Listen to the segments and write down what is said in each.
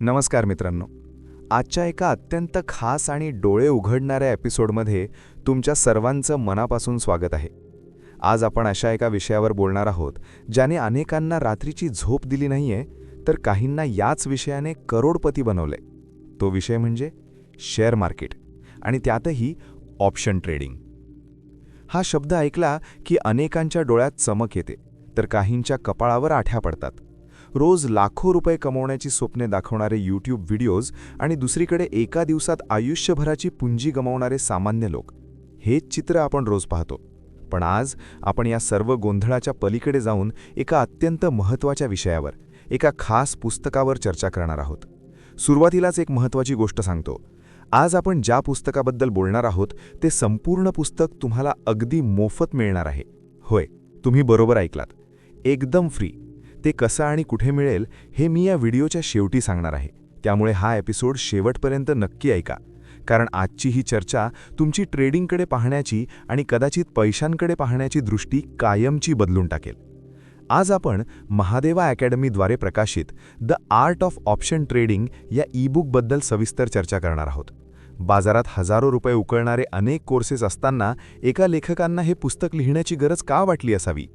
नमस्कार मित्रांनो. आजच्या एका अत्यंत खास आणि डोळे उघडणाऱ्या एपिसोडमध्ये तुमच्या सर्वांचं मनापासून स्वागत आहे. आज आपण अशा एका विषयावर बोलणार आहोत ज्याने अनेकांना रात्रीची झोप दिली नाहीये, तर काहींना याच विषयाने करोडपती बनवले. तो विषय म्हणजे शेअर मार्केट, आणि त्यातही ऑप्शन ट्रेडिंग. हा शब्द ऐकला की अनेकांच्या डोळ्यात चमक येते, तर काहींच्या कपाळावर आठ्या पडतात. रोज लाखो रुपये कमवण्याची स्वप्ने दाखवणारे यूट्यूब व्हिडिओज आणि दुसरीकडे एका दिवसात आयुष्यभराची पुंजी गमावणारे सामान्य लोक, हेच चित्र आपण रोज पाहतो. पण आज आपण या सर्व गोंधळाच्या पलीकडे जाऊन एका अत्यंत महत्त्वाच्या विषयावर, एका खास पुस्तकावर चर्चा करणार आहोत. सुरुवातीलाच एक महत्त्वाची गोष्ट सांगतो. आज आपण ज्या पुस्तकाबद्दल बोलणार आहोत ते संपूर्ण पुस्तक तुम्हाला अगदी मोफत मिळणार आहे. होय, तुम्ही बरोबर ऐकलात, एकदम फ्री. ते कसं आणि कुठे मिळेल हे मी या व्हिडिओच्या शेवटी सांगणार आहे. त्यामुळे हा एपिसोड शेवटपर्यंत नक्की ऐका, कारण आजची ही चर्चा तुमची ट्रेडिंगकडे पाहण्याची आणि कदाचित पैशांकडे पाहण्याची दृष्टी कायमची बदलून टाकेल. आज आपण महादेवा अकॅडमीद्वारे प्रकाशित the art of option trading या ई-बुकबद्दल सविस्तर चर्चा करणार आहोत. बाजारात हजारो रुपये उकळणारे अनेक कोर्सेस असताना एका लेखकांना हे पुस्तक लिहिण्याची गरज का वाटली असावी?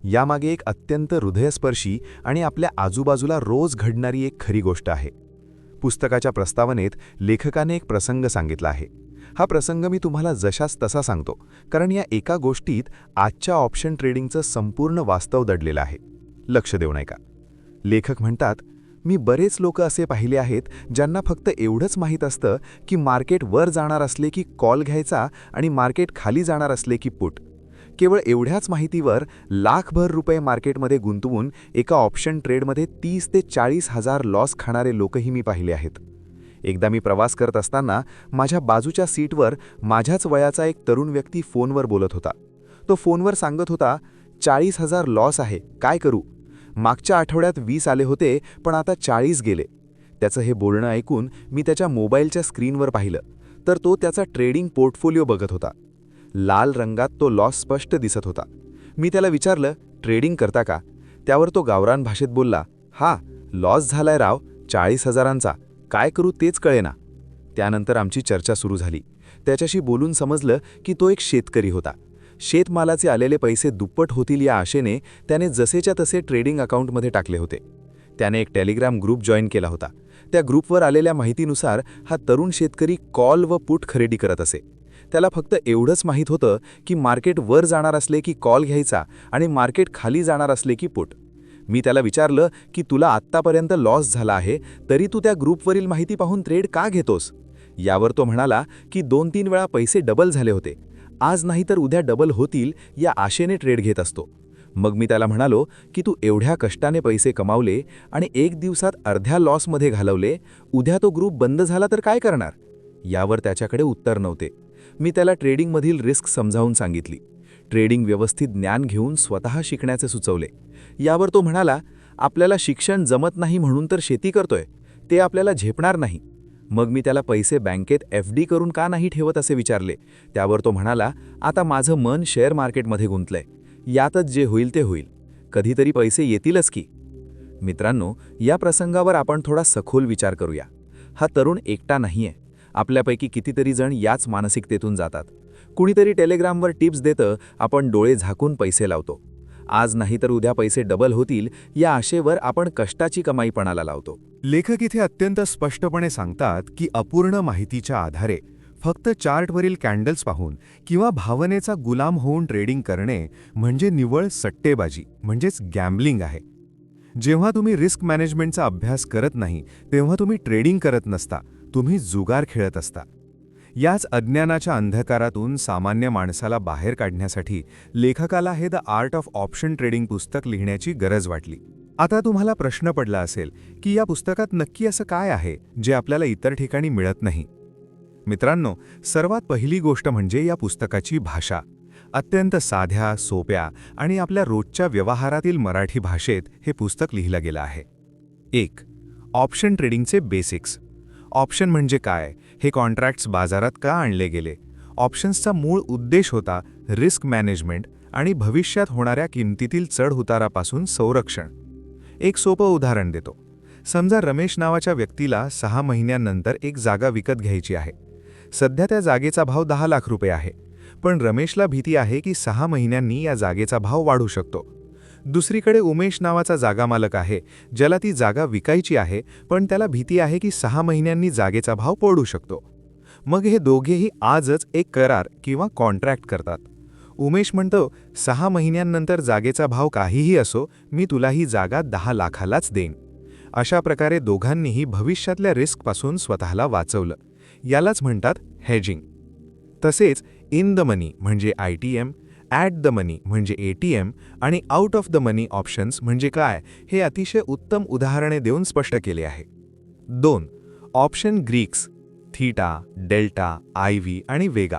यामागे एक अत्यंत हृदयस्पर्शी आणि आपल्या आजूबाजूला रोज घडणारी एक खरी गोष्ट आहे. पुस्तकाच्या प्रस्तावनेत लेखकाने एक प्रसंग सांगितला आहे. हा प्रसंग मी तुम्हाला जशास तसा सांगतो, कारण या एका गोष्टीत आजच्या ऑप्शन ट्रेडिंगचं संपूर्ण वास्तव दडलेलं आहे. लक्ष देऊन ऐका. लेखक म्हणतात, मी बरेच लोक असे पाहिले आहेत ज्यांना फक्त एवढंच माहीत असतं की मार्केट वर जाणार असले की कॉल घ्यायचा आणि मार्केट खाली जाणार असले की पुट. केवळ एवढ्याच माहितीवर लाखभर रुपये मार्केटमध्ये गुंतवून एका ऑप्शन ट्रेडमध्ये 30 ते 40 हजार लॉस खाणारे लोकही मी पाहिले आहेत. एकदा मी प्रवास करत असताना माझ्या बाजूच्या सीटवर माझ्याच वयाचा एक तरुण व्यक्ती फोनवर बोलत होता. तो फोनवर सांगत होता, 40,000 लॉस आहे, काय करू? मागच्या आठवड्यात 20 आले होते, पण आता 40 गेले. त्याचं हे बोलणं ऐकून मी त्याच्या मोबाईलच्या स्क्रीनवर पाहिलं, तर तो त्याचा ट्रेडिंग पोर्टफोलिओ बघत होता. लाल रंगात तो लॉस स्पष्ट दिसत होता. मी त्याला विचारलं, ट्रेडिंग करता का? त्यावर तो गावरान भाषेत बोलला, हा, लॉस झालाय राव, 40,000चा, काय करू तेच कळेना. त्यानंतर आमची चर्चा सुरू झाली. त्याच्याशी बोलून समजलं की तो एक शेतकरी होता. शेतमालाचे आलेले पैसे दुप्पट होतील या आशेने त्याने जसेच्या तसे ट्रेडिंग अकाउंटमध्ये टाकले होते. त्याने एक टेलिग्राम ग्रुप जॉईन केला होता. त्या ग्रुपवर आलेल्या माहितीनुसार हा तरुण शेतकरी कॉल व पुट खरेदी करत असे. त्याला फक्त एवढंच माहीत होतं की मार्केट वर जाणार असले की कॉल घ्यायचा आणि मार्केट खाली जाणार असले की पुट. मी त्याला विचारलं की तुला आत्तापर्यंत लॉस झाला आहे, तरी तू त्या ग्रुपवरील माहिती पाहून ट्रेड का घेतोस? यावर तो म्हणाला की 2-3 वेळा पैसे डबल झाले होते, आज नाही तर उद्या डबल होतील या आशेने ट्रेड घेत असतो. मग मी त्याला म्हणालो की तू एवढ्या कष्टाने पैसे कमावले आणि एक दिवसात अर्ध्या लॉसमध्ये घालवले, उद्या तो ग्रुप बंद झाला तर काय करणार? यावर त्याच्याकडे उत्तर नव्हते. मी त्याला ट्रेडिंगमधील रिस्क समजावून सांगितली. ट्रेडिंग व्यवस्थित ज्ञान घेऊन स्वतः शिकण्याचे सुचवले. यावर तो म्हणाला, आपल्याला शिक्षण जमत नाही म्हणून तर शेती करतोय, ते आपल्याला झेपणार नाही. मग मी त्याला पैसे बँकेत FD करून का नाही ठेवत असे विचारले. त्यावर तो म्हणाला, आता माझं मन शेअर मार्केटमध्ये गुंतलंय, यातच जे होईल ते होईल, कधीतरी पैसे येतीलच की. मित्रांनो, या प्रसंगावर आपण थोडा सखोल विचार करूया. हा तरुण एकटा नाहीये. आपल्यापैकी कितीतरी जण याच मानसिकतेतून जातात. कुणीतरी टेलिग्रामवर टिप्स देतं, आपण डोळे झाकून पैसे लावतो. आज नाही तर उद्या पैसे डबल होतील या आशेवर आपण कष्टाची कमाई पणाला लावतो. लेखक इथे अत्यंत स्पष्टपणे सांगतात की अपूर्ण माहितीच्या आधारे फक्त चार्टवरील कॅन्डल्स पाहून किंवा भावनेचा गुलाम होऊन ट्रेडिंग करणे म्हणजे निव्वळ सट्टेबाजी, म्हणजेच गॅम्बलिंग आहे. जेव्हा तुम्ही रिस्क मॅनेजमेंटचा अभ्यास करत नाही तेव्हा तुम्ही ट्रेडिंग करत नसता, तुम्ही जुगार खेळत असता. याच अज्ञानाच्या अंधकारातून सामान्य माणसाला बाहेर काढण्यासाठी लेखकाला हे the art of option trading पुस्तक लिहिण्याची गरज वाटली. आता तुम्हाला प्रश्न पडला असेल की या पुस्तकात नक्की असं काय आहे जे आपल्याला इतर ठिकाणी मिळत नाही? मित्रांनो, सर्वात पहिली गोष्ट म्हणजे या पुस्तकाची भाषा. अत्यंत साध्या, सोप्या आणि आपल्या रोजच्या व्यवहारातील मराठी भाषेत हे पुस्तक लिहिलं गेलं आहे. 1. ऑप्शन ट्रेडिंगचे बेसिक्स. ऑप्शन म्हणजे काय? हे कॉन्ट्रॅक्ट्स बाजारात का आणले गेले? ऑप्शन्सचा मूळ उद्देश होता रिस्क मॅनेजमेंट आणि भविष्यात होणाऱ्या किमतीतील चढउतारापासून संरक्षण. एक सोपं उदाहरण देतो. समजा रमेश नावाच्या व्यक्तीला 6 महिन्यांनंतर एक जागा विकत घ्यायची आहे. सध्या त्या जागेचा भाव 10 लाख रुपये आहे. पण रमेशला भीती आहे की 6 महिन्यांनी या जागेचा भाव वाढू शकतो. दुसरीकडे उमेश नावाचा जागा मालक आहे, ज्याला ती जागा विकायची आहे, पण त्याला भीती आहे की 6 महिन्यांनी जागेचा भाव पडू शकतो. मग हे दोघेही आजच एक करार किंवा कॉन्ट्रॅक्ट करतात. उमेश म्हणतो, 6 महिन्यांनंतर जागेचा भाव काहीही असो, मी तुला ही जागा 10 लाखालाच देईन. अशा प्रकारे दोघांनीही भविष्यातल्या रिस्कपासून स्वतःला वाचवलं. यालाच म्हणतात हेजिंग. तसेच इन द मनी म्हणजे ITM, ॲट द मनी म्हणजे ATM आणि out of the money options म्हणजे काय, हे अतिशय उत्तम उदाहरणे देऊन स्पष्ट केले आहे. 2. Option Greeks theta, delta, IV आणि वेगा.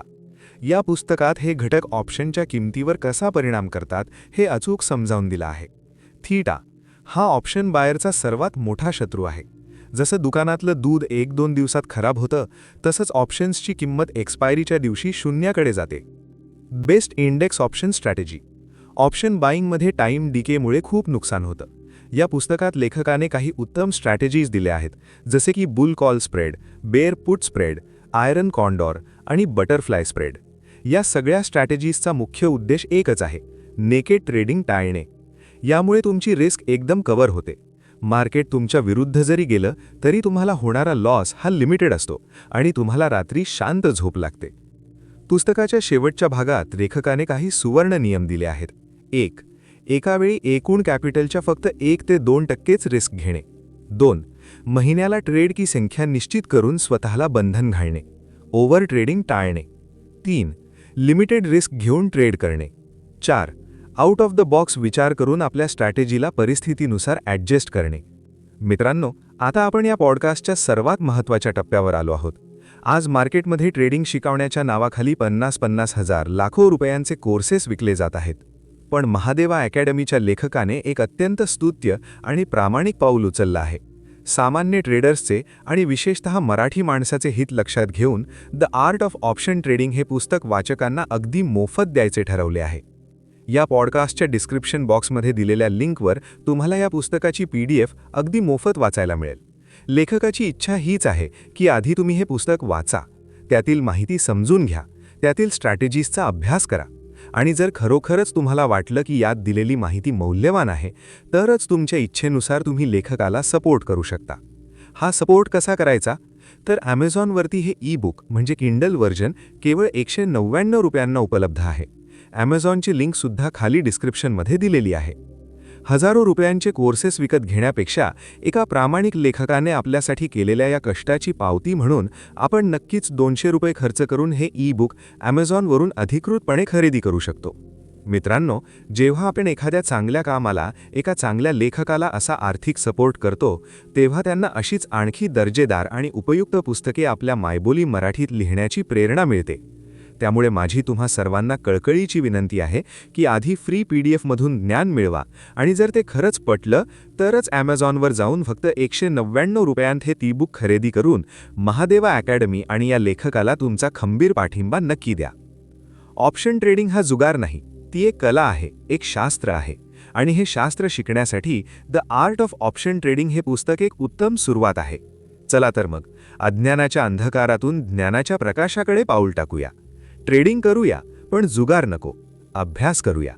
या पुस्तकात हे घटक ऑप्शनच्या किमतीवर कसा परिणाम करतात हे अचूक समजावून दिलं आहे. थीटा हा ऑप्शन बायरचा सर्वात मोठा शत्रू आहे. जसं दुकानातलं दूध 1-2 दिवसात खराब होतं, तसंच ऑप्शन्सची किंमत एक्सपायरीच्या दिवशी शून्याकडे जाते. Best index option strategy. Option बाईंगमध्ये टाईम डिकेमुळे खूप नुकसान होतं. या पुस्तकात लेखकाने काही उत्तम स्ट्रॅटेजीज दिल्या आहेत, जसे की bull call spread, bear put spread, iron condor आणि बटरफ्लाय स्प्रेड. या सगळ्या स्ट्रॅटेजीजचा मुख्य उद्देश एकच आहे, नेकेड ट्रेडिंग टाळणे. यामुळे तुमची रिस्क एकदम कव्हर होते. मार्केट तुमच्या विरुद्ध जरी गेलं तरी तुम्हाला होणारा लॉस हा लिमिटेड असतो आणि तुम्हाला रात्री शांत झोप लागते. पुस्तकाच्या शेवटच्या भागात लेखकाने काही सुवर्ण नियम दिले आहेत. 1. एकावेळी एकूण कॅपिटलच्या फक्त 1 ते 2% रिस्क घेणे. 2. महिन्याला ट्रेड की संख्या निश्चित करून स्वतःला बंधन घालणे. ओव्हर ट्रेडिंग टाळणे. 3. लिमिटेड रिस्क घेऊन ट्रेड करणे. 4. आउट ऑफ द बॉक्स विचार करून आपल्या स्ट्रॅटेजीला परिस्थितीनुसार ॲडजस्ट करणे. मित्रांनो, आता आपण या पॉडकास्टच्या सर्वात महत्त्वाच्या टप्प्यावर आलो आहोत. आज मार्केटमध्ये ट्रेडिंग शिकवण्याच्या नावाखाली 50-50 हजार लाखो रुपयांचे कोर्सेस विकले जात आहेत. पण महादेवा अकॅडमीच्या लेखकाने एक अत्यंत स्तुत्य आणि प्रामाणिक पाऊल उचललं आहे. सामान्य ट्रेडर्सचे आणि विशेषतः मराठी माणसाचे हित लक्षात घेऊन the art of option trading हे पुस्तक वाचकांना अगदी मोफत द्यायचे ठरवले आहे. या पॉडकास्टच्या डिस्क्रिप्शन बॉक्समध्ये दिलेल्या लिंकवर तुम्हाला या पुस्तकाची PDF अगदी मोफत वाचायला मिळेल. लेखकाची इच्छा हीच आहे की आधी तुम्ही हे पुस्तक वाचा, त्यातील माहिती समजून घ्या, त्यातील स्ट्रॅटेजीजचा अभ्यास करा आणि जर खरोखरच तुम्हाला वाटलं की यात दिलेली माहिती मौल्यवान आहे, तरच तुमच्या इच्छेनुसार तुम्ही लेखकाला सपोर्ट करू शकता. हा सपोर्ट कसा करायचा? तर Amazonवरती हे ई-बुक म्हणजे किंडल व्हर्जन केवळ 199 रुपयांना उपलब्ध आहे. Amazonची लिंकसुद्धा खाली डिस्क्रिप्शनमध्ये दिलेली आहे. हजारो रुपयांचे कोर्सेस विकत घेण्यापेक्षा एका प्रामाणिक लेखकाने आपल्यासाठी केलेल्या या कष्टाची पावती म्हणून आपण नक्कीच 200 रुपये खर्च करून हे ई-बुक Amazonवरून अधिकृतपणे खरेदी करू शकतो. मित्रांनो, जेव्हा आपण एखाद्या चांगल्या कामाला, एका चांगल्या लेखकाला असा आर्थिक सपोर्ट करतो, तेव्हा त्यांना अशीच आणखी दर्जेदार आणि उपयुक्त पुस्तके आपल्या मायबोली मराठीत लिहिण्याची प्रेरणा मिळते. त्यामुळे माझी तुम्हा सर्वांना कळकळीची विनंती आहे की आधी फ्री PDF मधून ज्ञान मिळवा आणि जर ते खरंच पटलं तरच Amazonवर जाऊन फक्त 199 रुपयांत हे ई-बुक खरेदी करून महादेवा अकॅडमी आणि या लेखकाला तुमचा खंबीर पाठिंबा नक्की द्या. ऑप्शन ट्रेडिंग हा जुगार नाही, ती एक कला आहे, एक शास्त्र आहे आणि हे शास्त्र शिकण्यासाठी the art of option trading हे पुस्तक एक उत्तम सुरुवात आहे. चला तर मग अज्ञानाच्या अंधकारातून ज्ञानाच्या प्रकाशाकडे पाऊल टाकूया. ट्रेडिंग करूया, पण जुगार नको, अभ्यास करूया.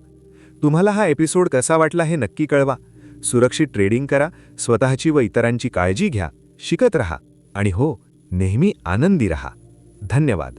तुम्हाला हा एपिसोड कसा वाटला हे नक्की कळवा. सुरक्षित ट्रेडिंग करा, स्वतःची व इतरांची काळजी घ्या, शिकत रहा आणि हो, नेहमी आनंदी रहा. धन्यवाद.